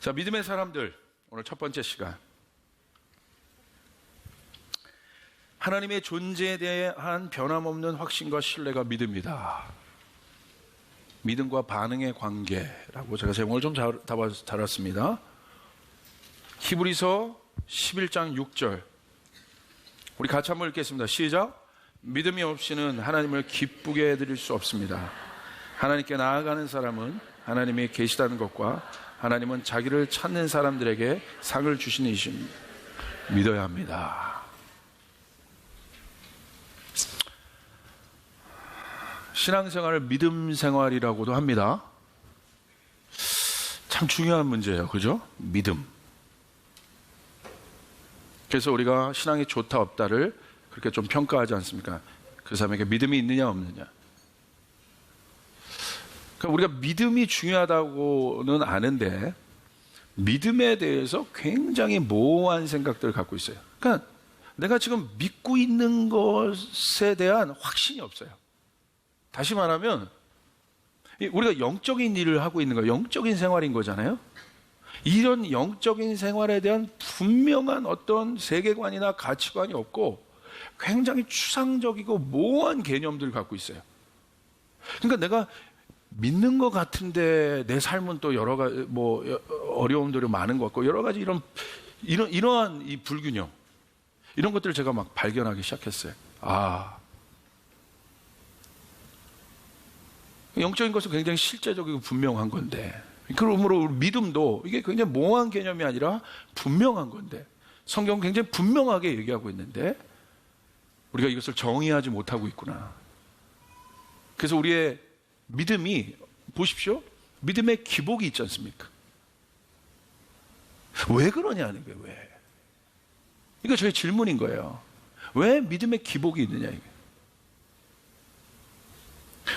자, 믿음의 사람들, 오늘 첫 번째 시간. 하나님의 존재에 대한 변함없는 확신과 신뢰가 믿음이다. 믿음과 반응의 관계라고 제가 제목을 좀 잡았습니다. 히브리서 11장 6절. 우리 같이 한번 읽겠습니다. 시작. 믿음이 없이는 하나님을 기쁘게 해드릴 수 없습니다. 하나님께 나아가는 사람은 하나님이 계시다는 것과 하나님은 자기를 찾는 사람들에게 상을 주시는 이심 믿어야 합니다. 신앙생활을 믿음 생활이라고도 합니다. 참 중요한 문제예요. 그죠? 믿음. 그래서 우리가 신앙이 좋다 없다를 그렇게 좀 평가하지 않습니까? 그 사람에게 믿음이 있느냐 없느냐. 그러니까 우리가 믿음이 중요하다고는 아는데 믿음에 대해서 굉장히 모호한 생각들을 갖고 있어요. 그러니까 내가 지금 믿고 있는 것에 대한 확신이 없어요. 다시 말하면 우리가 영적인 일을 하고 있는 거예요. 영적인 생활인 거잖아요. 이런 영적인 생활에 대한 분명한 어떤 세계관이나 가치관이 없고 굉장히 추상적이고 모호한 개념들을 갖고 있어요. 그러니까 내가 믿는 것 같은데 내 삶은 또 여러 가지 어려움들이 많은 것 같고 여러 가지 이러한 이 불균형 이런 것들을 제가 막 발견하기 시작했어요. 영적인 것은 굉장히 실제적이고 분명한 건데 그러므로 믿음도 이게 굉장히 모호한 개념이 아니라 분명한 건데 성경은 굉장히 분명하게 얘기하고 있는데 우리가 이것을 정의하지 못하고 있구나. 그래서 우리의 믿음이 보십시오. 믿음의 기복이 있지 않습니까? 왜 그러냐는 거예요. 왜? 이거 저의 질문인 거예요. 왜 믿음의 기복이 있느냐 이게.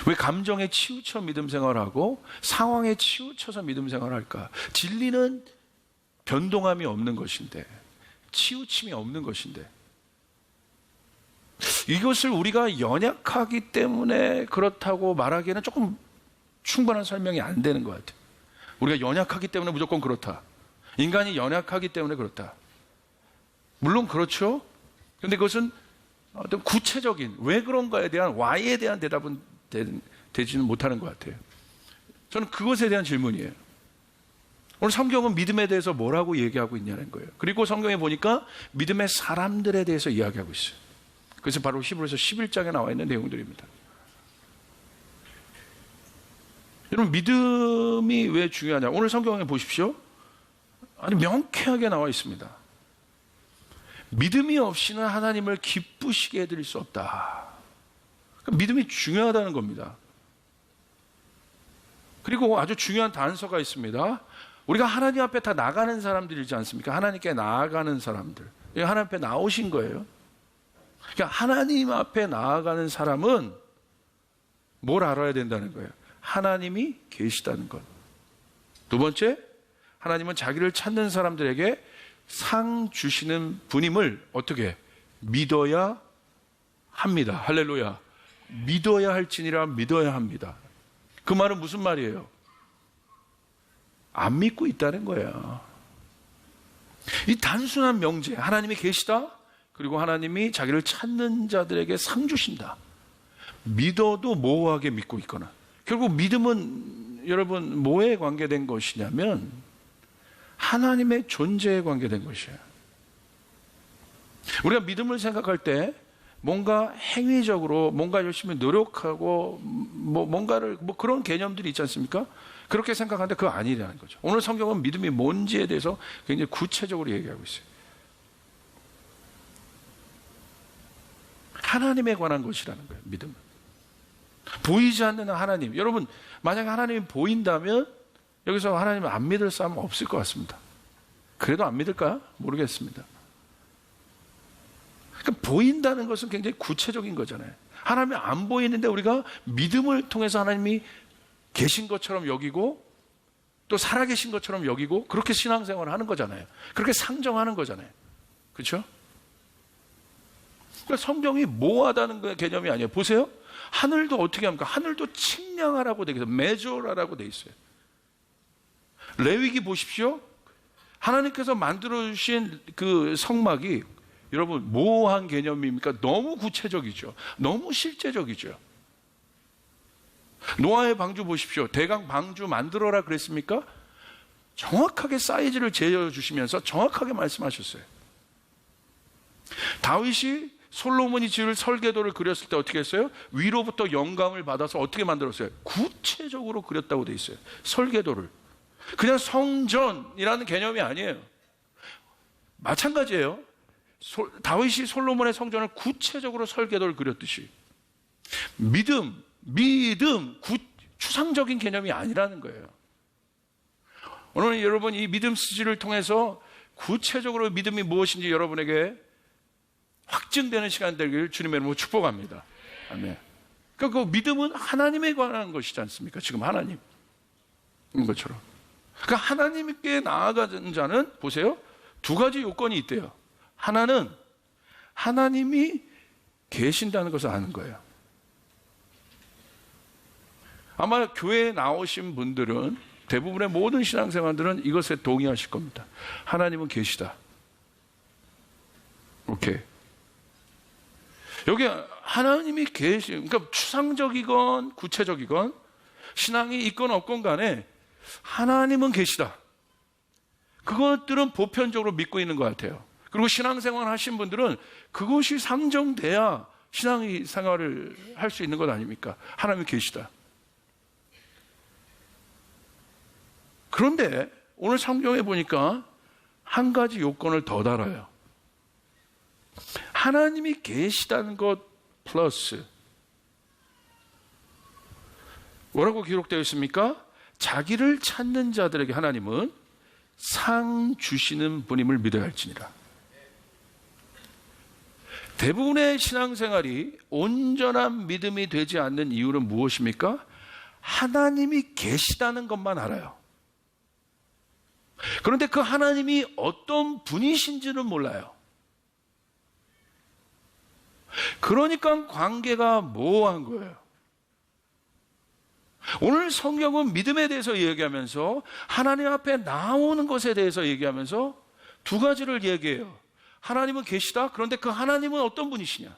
왜 감정에 치우쳐 믿음 생활하고 상황에 치우쳐서 믿음 생활할까? 진리는 변동함이 없는 것인데 치우침이 없는 것인데 이것을 우리가 연약하기 때문에 그렇다고 말하기에는 조금 충분한 설명이 안 되는 것 같아요. 우리가 연약하기 때문에 무조건 그렇다. 인간이 연약하기 때문에 그렇다. 물론 그렇죠. 그런데 그것은 어떤 구체적인 왜 그런가에 대한 why에 대한 대답은 되지는 못하는 것 같아요. 저는 그것에 대한 질문이에요. 오늘 성경은 믿음에 대해서 뭐라고 얘기하고 있냐는 거예요. 그리고 성경에 보니까 믿음의 사람들에 대해서 이야기하고 있어요. 그래서 바로 히브리서 11장에 나와 있는 내용들입니다. 여러분 믿음이 왜 중요하냐? 오늘 성경에 보십시오. 아주 명쾌하게 나와 있습니다. 믿음이 없이는 하나님을 기쁘시게 해드릴 수 없다. 믿음이 중요하다는 겁니다. 그리고 아주 중요한 단서가 있습니다. 우리가 하나님 앞에 다 나가는 사람들이지 않습니까? 하나님께 나아가는 사람들. 하나님 앞에 나오신 거예요. 그러니까 하나님 앞에 나아가는 사람은 뭘 알아야 된다는 거예요? 하나님이 계시다는 것. 두 번째, 하나님은 자기를 찾는 사람들에게 상 주시는 분임을 어떻게 믿어야 합니다. 할렐루야. 믿어야 할지니라 믿어야 합니다. 그 말은 무슨 말이에요? 안 믿고 있다는 거예요. 이 단순한 명제, 하나님이 계시다. 그리고 하나님이 자기를 찾는 자들에게 상 주신다. 믿어도 모호하게 믿고 있거나. 결국 믿음은 여러분 뭐에 관계된 것이냐면 하나님의 존재에 관계된 것이에요. 우리가 믿음을 생각할 때 뭔가 행위적으로 뭔가 열심히 노력하고 뭔가를 그런 개념들이 있지 않습니까? 그렇게 생각하는데 그거 아니라는 거죠. 오늘 성경은 믿음이 뭔지에 대해서 굉장히 구체적으로 얘기하고 있어요. 하나님에 관한 것이라는 거예요. 믿음은. 보이지 않는 하나님. 여러분 만약에 하나님이 보인다면 여기서 하나님을 안 믿을 사람은 없을 것 같습니다. 그래도 안 믿을까? 모르겠습니다. 그러니까 보인다는 것은 굉장히 구체적인 거잖아요. 하나님이 안 보이는데 우리가 믿음을 통해서 하나님이 계신 것처럼 여기고 또 살아계신 것처럼 여기고 그렇게 신앙생활을 하는 거잖아요. 그렇게 상정하는 거잖아요. 그렇죠? 그러니까 성경이 모호하다는 개념이 아니에요. 보세요. 하늘도 어떻게 합니까? 하늘도 측량하라고 되어 있어요. 메저라라고 되어 있어요. 레위기 보십시오. 하나님께서 만들어주신 그 성막이 여러분 모호한 개념입니까? 너무 구체적이죠. 너무 실제적이죠. 노아의 방주 보십시오. 대강 방주 만들어라 그랬습니까? 정확하게 사이즈를 재어주시면서 정확하게 말씀하셨어요. 다윗이 솔로몬이 지을 설계도를 그렸을 때 어떻게 했어요? 위로부터 영감을 받아서 어떻게 만들었어요? 구체적으로 그렸다고 돼 있어요. 설계도를. 그냥 성전이라는 개념이 아니에요. 마찬가지예요. 다윗이 솔로몬의 성전을 구체적으로 설계도를 그렸듯이 믿음, 추상적인 개념이 아니라는 거예요. 오늘 여러분 이 믿음 스지를 통해서 구체적으로 믿음이 무엇인지 여러분에게 확증되는 시간 되기를 주님의 이름으로 축복합니다. 아멘. 그러니까 그 믿음은 하나님에 관한 것이지 않습니까? 지금 하나님인 것처럼. 그러니까 하나님께 나아가는 자는 보세요. 두 가지 요건이 있대요. 하나는 하나님이 계신다는 것을 아는 거예요. 아마 교회에 나오신 분들은 대부분의 모든 신앙생활들은 이것에 동의하실 겁니다. 하나님은 계시다. 오케이. 여기 하나님이 그러니까 추상적이건 구체적이건 신앙이 있건 없건 간에 하나님은 계시다. 그것들은 보편적으로 믿고 있는 것 같아요. 그리고 신앙생활 하신 분들은 그것이 상정돼야 신앙생활을 할 수 있는 것 아닙니까? 하나님이 계시다. 그런데 오늘 성경에 보니까 한 가지 요건을 더 달아요. 하나님이 계시다는 것 플러스 뭐라고 기록되어 있습니까? 자기를 찾는 자들에게 하나님은 상 주시는 분임을 믿어야 할지니라. 대부분의 신앙생활이 온전한 믿음이 되지 않는 이유는 무엇입니까? 하나님이 계시다는 것만 알아요. 그런데 그 하나님이 어떤 분이신지는 몰라요. 그러니까 관계가 모호한 거예요. 오늘 성경은 믿음에 대해서 얘기하면서 하나님 앞에 나오는 것에 대해서 얘기하면서 두 가지를 얘기해요. 하나님은 계시다. 그런데 그 하나님은 어떤 분이시냐?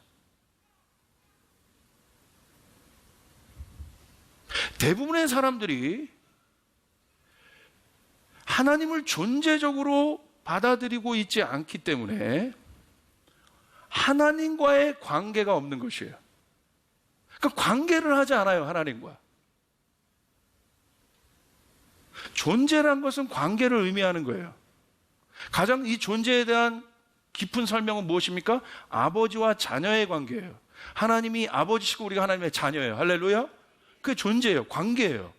대부분의 사람들이 하나님을 존재적으로 받아들이고 있지 않기 때문에 하나님과의 관계가 없는 것이에요. 그러니까 관계를 하지 않아요, 하나님과. 존재란 것은 관계를 의미하는 거예요. 가장 이 존재에 대한 깊은 설명은 무엇입니까? 아버지와 자녀의 관계예요. 하나님이 아버지시고 우리가 하나님의 자녀예요. 할렐루야. 그게 존재예요. 관계예요.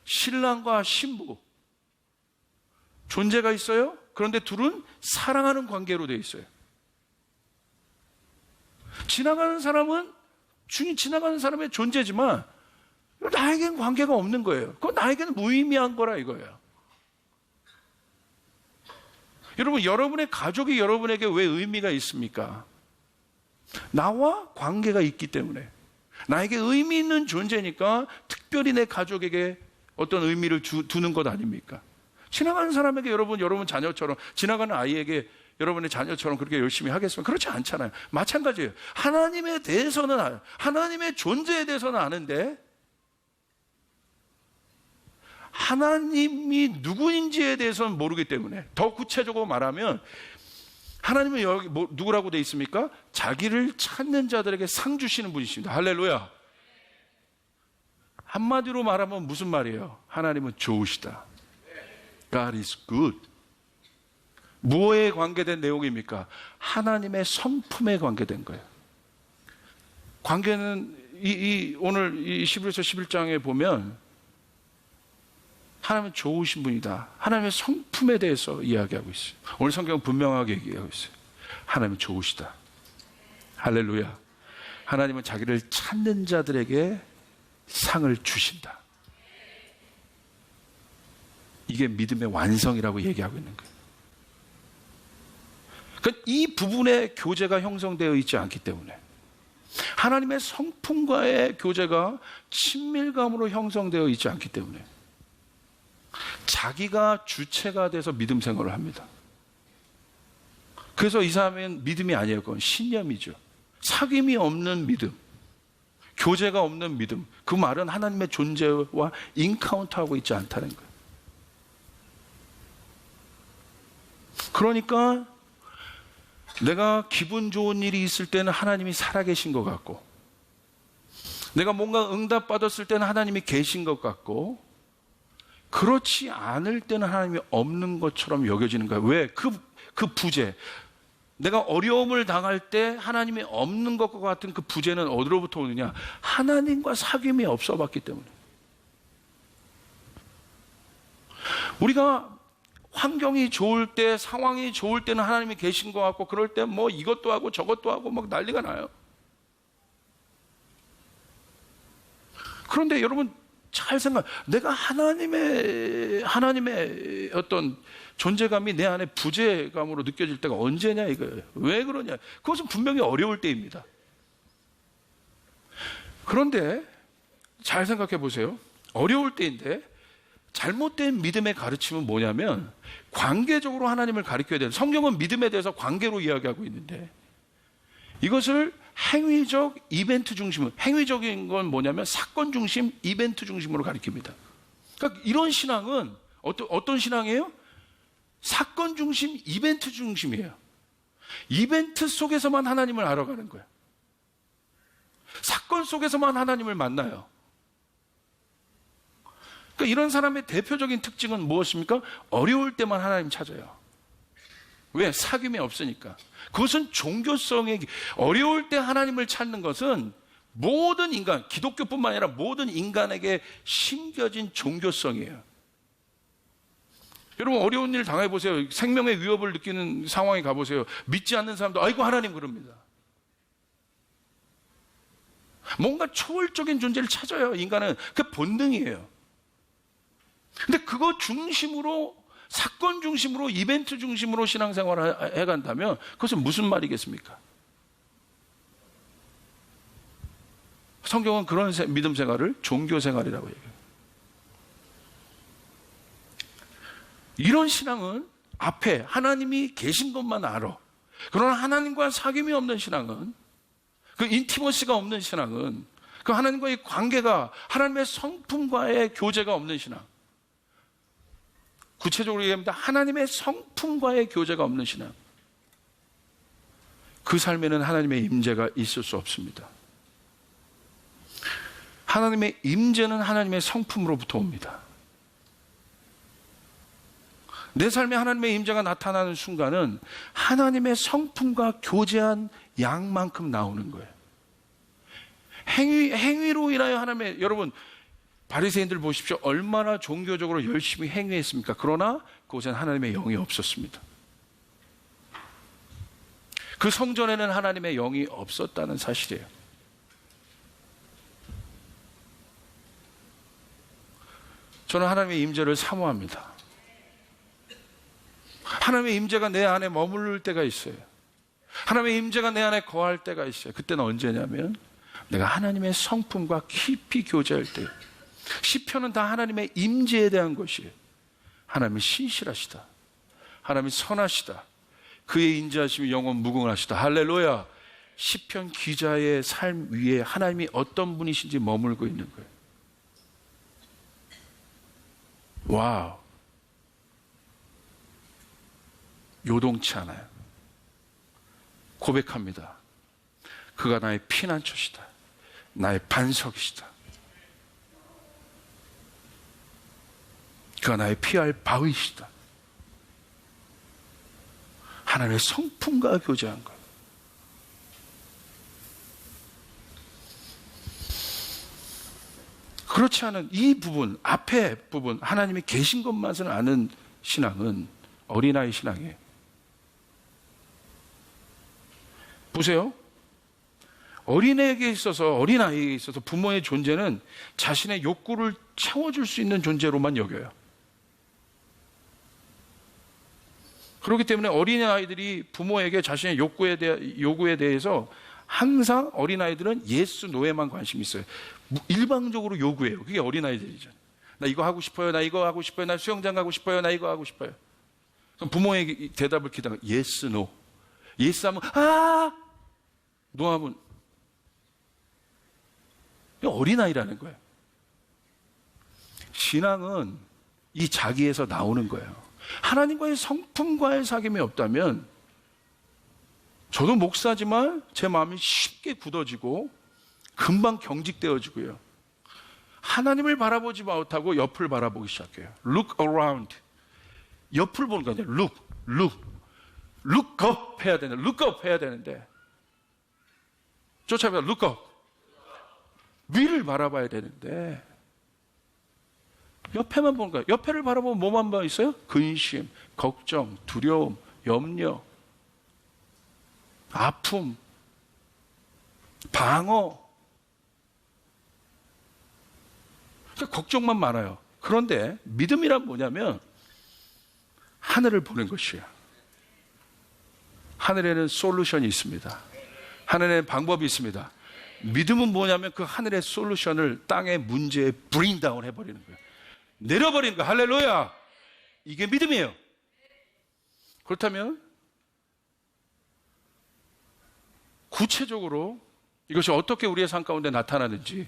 신랑과 신부 존재가 있어요. 그런데 둘은 사랑하는 관계로 되어 있어요. 지나가는 사람은 지나가는 사람의 존재지만 나에게는 관계가 없는 거예요. 그건 나에게는 무의미한 거라 이거예요. 여러분, 여러분의 가족이 여러분에게 왜 의미가 있습니까? 나와 관계가 있기 때문에. 나에게 의미 있는 존재니까 특별히 내 가족에게 어떤 의미를 두는 것 아닙니까? 지나가는 사람에게 여러분 자녀처럼, 지나가는 아이에게 여러분의 자녀처럼 그렇게 열심히 하겠습니까? 그렇지 않잖아요. 마찬가지예요. 하나님에 대해서는 알아요. 하나님의 존재에 대해서는 아는데 하나님이 누구인지에 대해서는 모르기 때문에, 더 구체적으로 말하면 하나님은 여기 누구라고 되어 있습니까? 자기를 찾는 자들에게 상 주시는 분이십니다. 할렐루야. 한마디로 말하면 무슨 말이에요? 하나님은 좋으시다. God is good. 무엇에 관계된 내용입니까? 하나님의 성품에 관계된 거예요. 관계는 오늘 이 11에서 11장에 보면 하나님은 좋으신 분이다. 하나님의 성품에 대해서 이야기하고 있어요. 오늘 성경은 분명하게 얘기하고 있어요. 하나님은 좋으시다. 할렐루야. 하나님은 자기를 찾는 자들에게 상을 주신다. 이게 믿음의 완성이라고 얘기하고 있는 거예요. 그러니까 이 부분의 교제가 형성되어 있지 않기 때문에, 하나님의 성품과의 교제가 친밀감으로 형성되어 있지 않기 때문에 자기가 주체가 돼서 믿음 생활을 합니다. 그래서 이 사람은 믿음이 아니에요. 그건 신념이죠. 사귐이 없는 믿음, 교제가 없는 믿음. 그 말은 하나님의 존재와 인카운트하고 있지 않다는 거예요. 그러니까 내가 기분 좋은 일이 있을 때는 하나님이 살아계신 것 같고, 내가 뭔가 응답받았을 때는 하나님이 계신 것 같고, 그렇지 않을 때는 하나님이 없는 것처럼 여겨지는 거예요. 왜? 그 부재, 내가 어려움을 당할 때 하나님이 없는 것과 같은 그 부재는 어디로부터 오느냐? 하나님과 사귐이 없어 봤기 때문에. 우리가 환경이 좋을 때, 상황이 좋을 때는 하나님이 계신 것 같고, 그럴 때 뭐 이것도 하고 저것도 하고 막 난리가 나요. 그런데 여러분 잘 내가 하나님의 어떤 존재감이 내 안에 부재감으로 느껴질 때가 언제냐 이거예요. 왜 그러냐? 그것은 분명히 어려울 때입니다. 그런데 잘 생각해 보세요. 어려울 때인데 잘못된 믿음의 가르침은 뭐냐면 관계적으로 하나님을 가르쳐야 되는, 성경은 믿음에 대해서 관계로 이야기하고 있는데 이것을 행위적 이벤트 중심으로, 행위적인 건 뭐냐면 사건 중심, 이벤트 중심으로 가르칩니다. 그러니까 이런 신앙은 어떤 신앙이에요? 사건 중심, 이벤트 중심이에요. 이벤트 속에서만 하나님을 알아가는 거예요. 사건 속에서만 하나님을 만나요. 그러니까 이런 사람의 대표적인 특징은 무엇입니까? 어려울 때만 하나님 찾아요. 왜? 사귐이 없으니까. 그것은 종교성의, 어려울 때 하나님을 찾는 것은 모든 인간, 기독교뿐만 아니라 모든 인간에게 심겨진 종교성이에요. 여러분 어려운 일 당해보세요. 생명의 위협을 느끼는 상황에 가보세요. 믿지 않는 사람도 아이고 하나님 그럽니다. 뭔가 초월적인 존재를 찾아요. 인간은 그 본능이에요. 근데 그거 중심으로, 사건 중심으로, 이벤트 중심으로 신앙생활을 해간다면 그것은 무슨 말이겠습니까? 성경은 그런 믿음 생활을 종교 생활이라고 얘기해요. 이런 신앙은 앞에 하나님이 계신 것만 알아. 그러나 하나님과 사귐이 없는 신앙은, 그 인티머시가 없는 신앙은, 그 하나님과의 관계가, 하나님의 성품과의 교제가 없는 신앙, 구체적으로 얘기합니다. 하나님의 성품과의 교제가 없는 신앙, 그 삶에는 하나님의 임재가 있을 수 없습니다. 하나님의 임재는 하나님의 성품으로부터 옵니다. 내 삶에 하나님의 임재가 나타나는 순간은 하나님의 성품과 교제한 양만큼 나오는 거예요. 행위로 인하여 하나님의, 여러분 바리새인들 보십시오. 얼마나 종교적으로 열심히 행위했습니까? 그러나 그곳엔 하나님의 영이 없었습니다. 그 성전에는 하나님의 영이 없었다는 사실이에요. 저는 하나님의 임재를 사모합니다. 하나님의 임재가 내 안에 머무를 때가 있어요. 하나님의 임재가 내 안에 거할 때가 있어요. 그때는 언제냐면 내가 하나님의 성품과 깊이 교제할 때예요. 시편은 다 하나님의 임재에 대한 것이에요. 하나님이 신실하시다, 하나님이 선하시다, 그의 인자하심이 영원 무궁하시다. 할렐루야. 시편 기자의 삶 위에 하나님이 어떤 분이신지 머물고 있는 거예요. 와우, 요동치 않아요. 고백합니다. 그가 나의 피난처시다, 나의 반석이시다, 그가 나의 피할 바위시다. 하나님의 성품과 교제한 것. 그렇지 않은 이 부분, 앞에 부분, 하나님이 계신 것만은 아는 신앙은 어린아이 신앙이에요. 보세요. 어린애에게 있어서, 어린아이에게 있어서 부모의 존재는 자신의 욕구를 채워줄 수 있는 존재로만 여겨요. 그렇기 때문에 어린아이들이 부모에게 자신의 요구에 대해서 항상 어린아이들은 예스, 노에만 관심이 있어요. 일방적으로 요구해요. 그게 어린아이들이죠. 나 이거 하고 싶어요. 나 이거 하고 싶어요. 나 수영장 가고 싶어요. 나 이거 하고 싶어요. 그럼 부모의 대답을 기다려. 예스, 노. 예스 하면 노 하면 어린아이라는 거예요. 신앙은 이 자기에서 나오는 거예요. 하나님과의 성품과의 사귐이 없다면 저도 목사지만 제 마음이 쉽게 굳어지고 금방 경직되어지고요. 하나님을 바라보지 못하고 옆을 바라보기 시작해요. Look around. 옆을 보는 거 아니에요. Look up 해야 되는데, look up 해야 되는데 쫓아보다 look up. 위를 바라봐야 되는데 옆에만 보는 거예요. 옆에를 바라보면 뭐만 봐 있어요? 근심, 걱정, 두려움, 염려, 아픔, 방어. 그러니까 걱정만 많아요. 그런데 믿음이란 뭐냐면 하늘을 보는 것이에요. 하늘에는 솔루션이 있습니다. 하늘에는 방법이 있습니다. 믿음은 뭐냐면 그 하늘의 솔루션을 땅의 문제에 브링다운 해버리는 거예요. 내려버리는 거예요. 할렐루야. 이게 믿음이에요. 그렇다면 구체적으로 이것이 어떻게 우리의 삶 가운데 나타나는지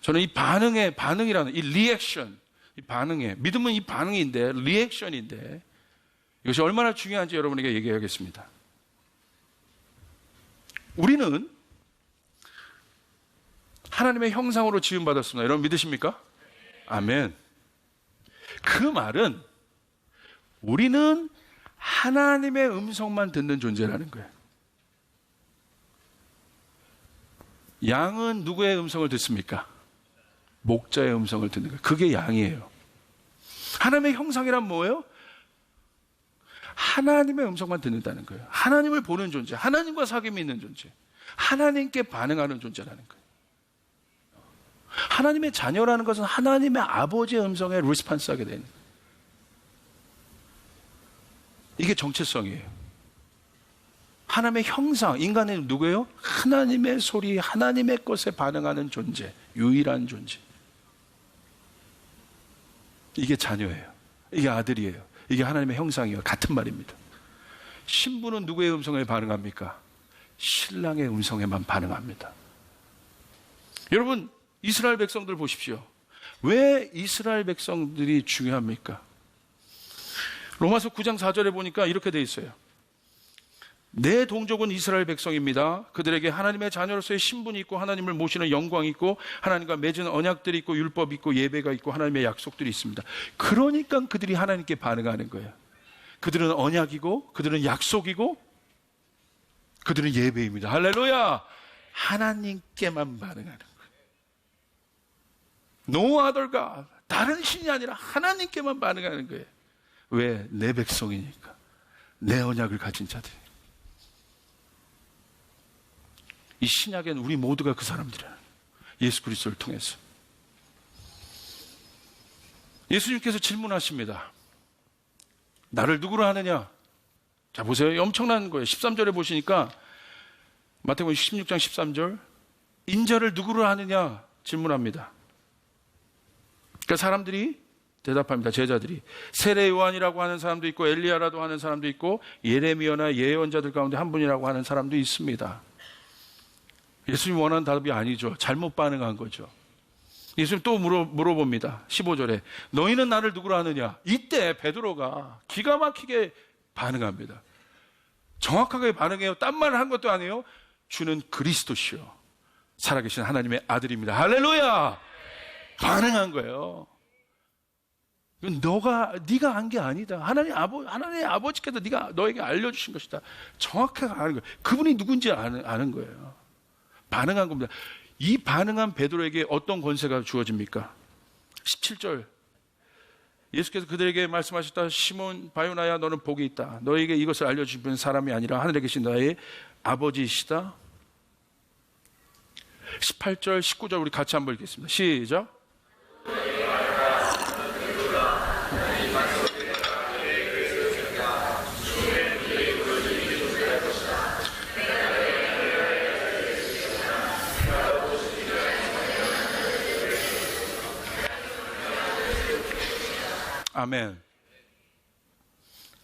저는 이 반응이라는 이 리액션, 이 반응에 믿음은 이 반응인데 리액션인데 이것이 얼마나 중요한지 여러분에게 얘기하겠습니다. 우리는 하나님의 형상으로 지음받았습니다. 여러분 믿으십니까? 아멘. 그 말은 우리는 하나님의 음성만 듣는 존재라는 거예요. 양은 누구의 음성을 듣습니까? 목자의 음성을 듣는 거예요. 그게 양이에요. 하나님의 형상이란 뭐예요? 하나님의 음성만 듣는다는 거예요. 하나님을 보는 존재, 하나님과 사귐이 있는 존재, 하나님께 반응하는 존재라는 거예요. 하나님의 자녀라는 것은 하나님의 아버지의 음성에 리스폰스하게 되는 거예요. 이게 정체성이에요. 하나님의 형상, 인간은 누구예요? 하나님의 소리, 하나님의 것에 반응하는 존재, 유일한 존재. 이게 자녀예요. 이게 아들이에요. 이게 하나님의 형상이에요. 같은 말입니다. 신부는 누구의 음성에 반응합니까? 신랑의 음성에만 반응합니다. 여러분, 이스라엘 백성들 보십시오. 왜 이스라엘 백성들이 중요합니까? 로마서 9장 4절에 보니까 이렇게 돼 있어요. 내 동족은 이스라엘 백성입니다. 그들에게 하나님의 자녀로서의 신분이 있고 하나님을 모시는 영광이 있고 하나님과 맺은 언약들이 있고 율법이 있고 예배가 있고 하나님의 약속들이 있습니다. 그러니까 그들이 하나님께 반응하는 거예요. 그들은 언약이고 그들은 약속이고 그들은 예배입니다. 할렐루야! 하나님께만 반응하는 거예요. No other God. 다른 신이 아니라 하나님께만 반응하는 거예요. 왜? 내 백성이니까. 내 언약을 가진 자들이. 이 신약엔 우리 모두가 그 사람들이에요. 예수 그리스도를 통해서. 예수님께서 질문하십니다. 나를 누구로 하느냐? 자, 보세요. 엄청난 거예요. 13절에 보시니까 마태복음 16장 13절 인자를 누구로 하느냐? 질문합니다. 그러니까 사람들이 대답합니다. 제자들이 세례 요한이라고 하는 사람도 있고 엘리야라도 하는 사람도 있고 예레미야나 예언자들 가운데 한 분이라고 하는 사람도 있습니다. 예수님 원하는 답이 아니죠. 잘못 반응한 거죠. 예수님 또 물어봅니다. 15절에 너희는 나를 누구로 하느냐? 이때 베드로가 기가 막히게 반응합니다. 정확하게 반응해요. 딴 말을 한 것도 아니에요. 주는 그리스도시요 살아계신 하나님의 아들입니다. 할렐루야! 반응한 거예요. 네가 한 게 아니다. 하나님의 아버지께서 너에게 알려주신 것이다. 정확하게 아는 거예요. 그분이 누군지 아는 거예요. 반응한 겁니다. 이 반응한 베드로에게 어떤 권세가 주어집니까? 17절 예수께서 그들에게 말씀하셨다. 시몬 바요나야 너는 복이 있다. 너에게 이것을 알려주신 사람이 아니라 하늘에 계신 나의 아버지이시다. 18절 19절 우리 같이 한번 읽겠습니다. 시작. 아멘.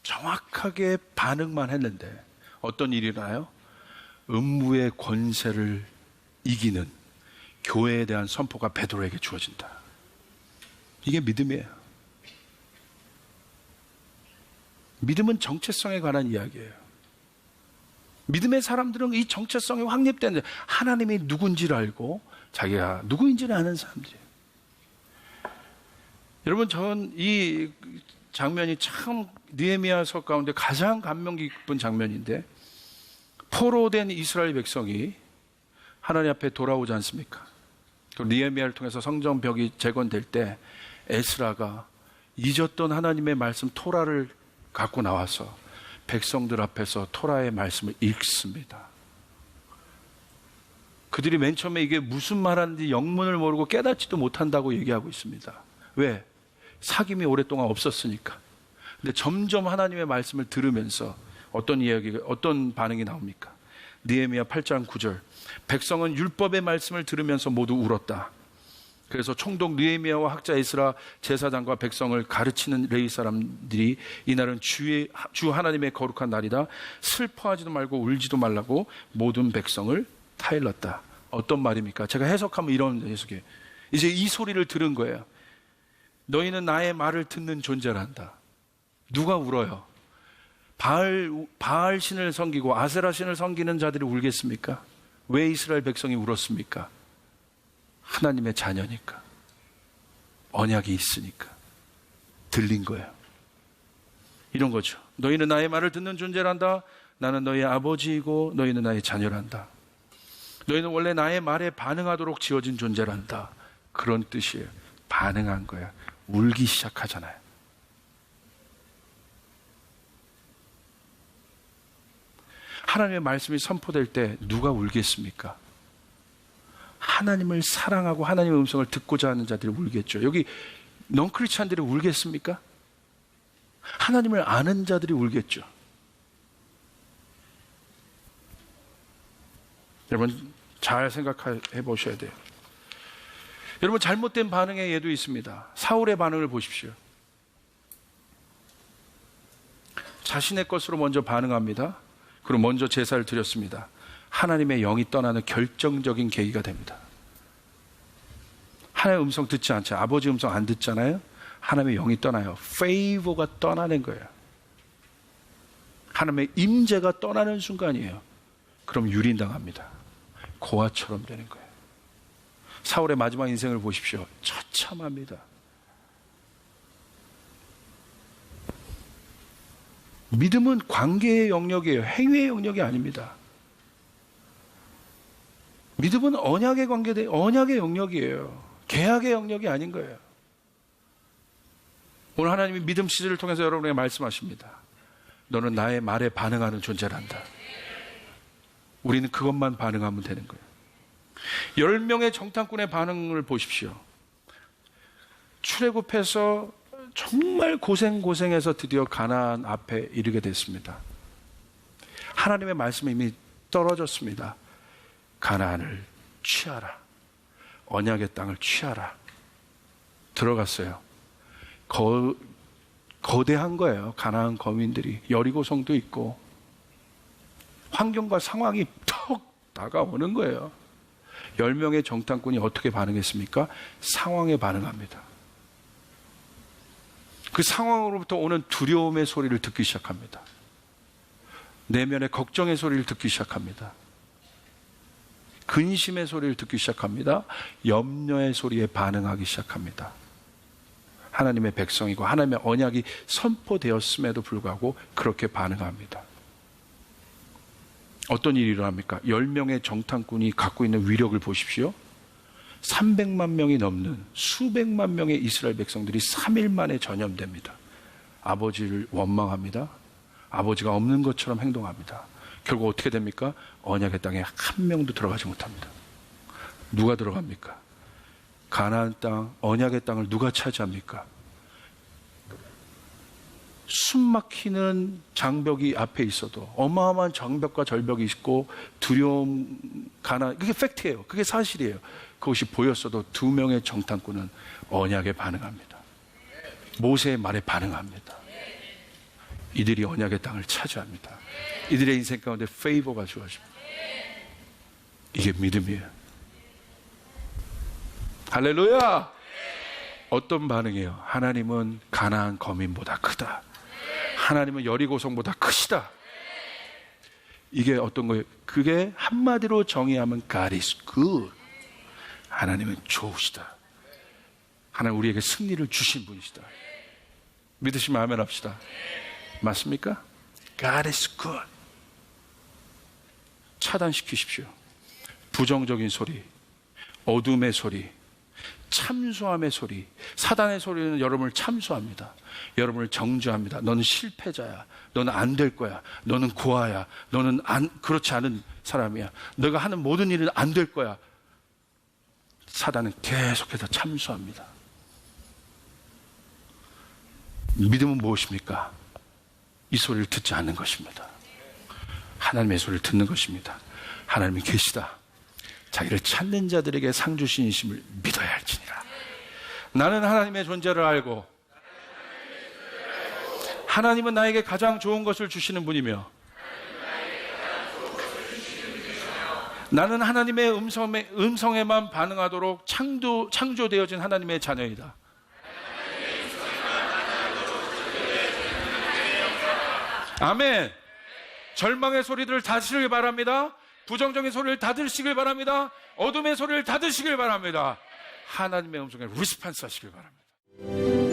정확하게 반응만 했는데 어떤 일이 일어나요? 음부의 권세를 이기는 교회에 대한 선포가 베드로에게 주어진다. 이게 믿음이에요. 믿음은 정체성에 관한 이야기예요. 믿음의 사람들은 이 정체성이 확립되는, 하나님이 누군지를 알고 자기가 누구인지를 아는 사람들이에요. 여러분, 전 이 장면이 참 느헤미야서 가운데 가장 감명 깊은 장면인데, 포로된 이스라엘 백성이 하나님 앞에 돌아오지 않습니까? 또 느헤미야를 통해서 성전벽이 재건될 때 에스라가 잊었던 하나님의 말씀 토라를 갖고 나와서 백성들 앞에서 토라의 말씀을 읽습니다. 그들이 맨 처음에 이게 무슨 말하는지 영문을 모르고 깨닫지도 못한다고 얘기하고 있습니다. 왜? 사귐이 오랫동안 없었으니까. 근데 점점 하나님의 말씀을 들으면서 어떤 반응이 나옵니까? 느헤미야 8장 9절. 백성은 율법의 말씀을 들으면서 모두 울었다. 그래서 총독 느헤미야와 학자 에스라 제사장과 백성을 가르치는 레위 사람들이 이날은 주 하나님의 거룩한 날이다. 슬퍼하지도 말고 울지도 말라고 모든 백성을 타일렀다. 어떤 말입니까? 제가 해석하면 이런 해석이에요. 이제 이 소리를 들은 거예요. 너희는 나의 말을 듣는 존재란다. 누가 울어요? 바알 신을 섬기고 아세라 신을 섬기는 자들이 울겠습니까? 왜 이스라엘 백성이 울었습니까? 하나님의 자녀니까, 언약이 있으니까 들린 거예요. 이런 거죠. 너희는 나의 말을 듣는 존재란다. 나는 너희의 아버지이고 너희는 나의 자녀란다. 너희는 원래 나의 말에 반응하도록 지어진 존재란다. 그런 뜻이에요. 반응한 거야. 울기 시작하잖아요. 하나님의 말씀이 선포될 때 누가 울겠습니까? 하나님을 사랑하고 하나님의 음성을 듣고자 하는 자들이 울겠죠. 여기 넌크리스찬들이 울겠습니까? 하나님을 아는 자들이 울겠죠. 여러분 잘 생각해 보셔야 돼요. 여러분 잘못된 반응의 예도 있습니다. 사울의 반응을 보십시오. 자신의 것으로 먼저 반응합니다. 그리고 먼저 제사를 드렸습니다. 하나님의 영이 떠나는 결정적인 계기가 됩니다. 하나님의 음성 듣지 않죠. 아버지 음성 안 듣잖아요. 하나님의 영이 떠나요. 페이버가 떠나는 거예요. 하나님의 임재가 떠나는 순간이에요. 그럼 유린당합니다. 고아처럼 되는 거예요. 사울의 마지막 인생을 보십시오. 처참합니다. 믿음은 관계의 영역이에요. 행위의 영역이 아닙니다. 믿음은 언약의 언약의 영역이에요. 계약의 영역이 아닌 거예요. 오늘 하나님이 믿음 시대를 통해서 여러분에게 말씀하십니다. 너는 나의 말에 반응하는 존재란다. 우리는 그것만 반응하면 되는 거예요. 10명의 정탐꾼의 반응을 보십시오. 출애굽해서 정말 고생해서 드디어 가나안 앞에 이르게 됐습니다. 하나님의 말씀이 이미 떨어졌습니다. 가나안을 취하라. 언약의 땅을 취하라. 들어갔어요. 거대한 거예요. 가나안 거민들이. 여리고성도 있고 환경과 상황이 턱 다가오는 거예요. 10명의 정탐꾼이 어떻게 반응했습니까? 상황에 반응합니다. 그 상황으로부터 오는 두려움의 소리를 듣기 시작합니다. 내면의 걱정의 소리를 듣기 시작합니다. 근심의 소리를 듣기 시작합니다. 염려의 소리에 반응하기 시작합니다. 하나님의 백성이고 하나님의 언약이 선포되었음에도 불구하고 그렇게 반응합니다. 어떤 일이 일어납니까? 10명의 정탐꾼이 갖고 있는 위력을 보십시오. 300만 명이 넘는 수백만 명의 이스라엘 백성들이 3일 만에 전염됩니다. 아버지를 원망합니다. 아버지가 없는 것처럼 행동합니다. 결국 어떻게 됩니까? 언약의 땅에 한 명도 들어가지 못합니다. 누가 들어갑니까? 가나안 땅, 언약의 땅을 누가 차지합니까? 숨막히는 장벽이 앞에 있어도 어마어마한 장벽과 절벽이 있고 두려움, 가난, 그게 팩트예요. 그게 사실이에요. 그것이 보였어도 2명의 정탐꾼은 언약에 반응합니다. 모세의 말에 반응합니다. 이들이 언약의 땅을 차지합니다. 이들의 인생 가운데 페이버가 주어집니다. 이게 믿음이에요. 할렐루야! 어떤 반응이에요? 하나님은 가나안 거민보다 크다. 하나님은 여리고성보다 크시다. 이게 어떤 거예요? 그게 한마디로 정의하면 God is good. 하나님은 좋으시다. 하나님 우리에게 승리를 주신 분이시다. 믿으시면 아멘 합시다. 맞습니까? God is good. 차단시키십시오. 부정적인 소리, 어둠의 소리, 참소함의 소리. 사단의 소리는 여러분을 참소합니다. 여러분을 정죄합니다. 너는 실패자야. 너는 안 될 거야. 너는 고아야. 너는 그렇지 않은 사람이야. 너가 하는 모든 일은 안 될 거야. 사단은 계속해서 참소합니다. 믿음은 무엇입니까? 이 소리를 듣지 않는 것입니다. 하나님의 소리를 듣는 것입니다. 하나님이 계시다. 자기를 찾는 자들에게 상 주신이심을 믿어야 할지니라. 나는 하나님의 존재를 알고 하나님은 나에게 가장 좋은 것을 주시는 분이며 나는 하나님의 음성에만 반응하도록 창조되어진 하나님의 자녀이다. 아멘. 절망의 소리들을 다 들으시길 바랍니다. 부정적인 소리를 다 들으시길 바랍니다. 어둠의 소리를 다 들으시길 바랍니다. 하나님의 음성에 리스폰스 하시길 바랍니다.